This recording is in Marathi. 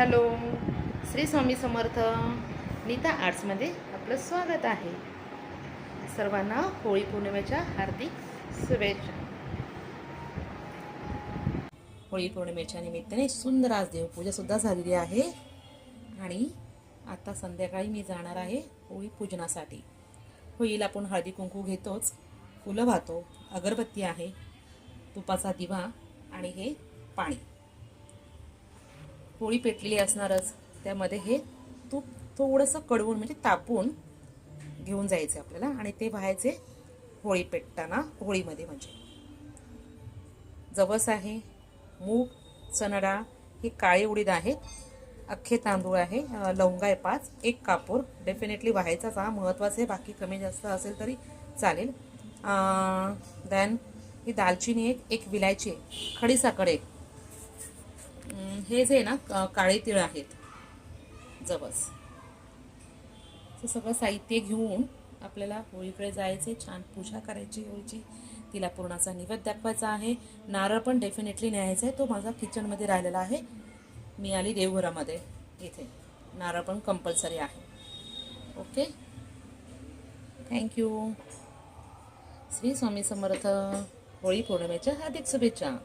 हॅलो, श्री स्वामी समर्थ. नीता आर्ट्समध्ये आपलं स्वागत आहे. सर्वांना होळी पौर्णिमेच्या हार्दिक शुभेच्छा. होळी पौर्णिमेच्या निमित्ताने सुंदर आज देवपूजासुद्धा झालेली आहे आणि आता संध्याकाळी मी जाणार आहे होळी पूजनासाठी. होळीला आपण हळदी कुंकू घेतोच, फुलं वाहतो, अगरबत्ती आहे, तुपाचा दिवा आणि हे पाणी. होळी पेटलेली असणारच, त्यामध्ये हे तूप थोडंसं कडवून म्हणजे तापून घेऊन जायचं आपल्याला आणि ते व्हायचे होळी पेटताना होळीमध्ये. म्हणजे जवस आहे, मूग, चणा डाळ, ही काळी उडीद आहेत, अख्खे तांदूळ आहे, लवंगा आहे 5, एक कापूर डेफिनेटली व्हायचाच हा महत्त्वाचा आहे, बाकी कमी जास्त असेल तरी चालेल. देन ही दालचिनी एक विलायची, खडीसाखर एक, हे जे ना काळे तीळ आहेत, जवस. हे सगळं साहित्य घेऊन आपल्याला होळीकडे जायचे, छान पूजा करायची होळीची, तिला पूर्णाचा नैवेद्य दाखवायचा आहे. नारळ पण डेफिनेटली न्यायचा आहे, तो माझा किचनमध्ये राहिलेला आहे. मी आली देवघरामध्ये, इथे नारळ पण कंपल्सरी आहे. Okay, thank you. श्री स्वामी समर्थ. होळी पौर्णिमेच्या हार्दिक शुभेच्छा.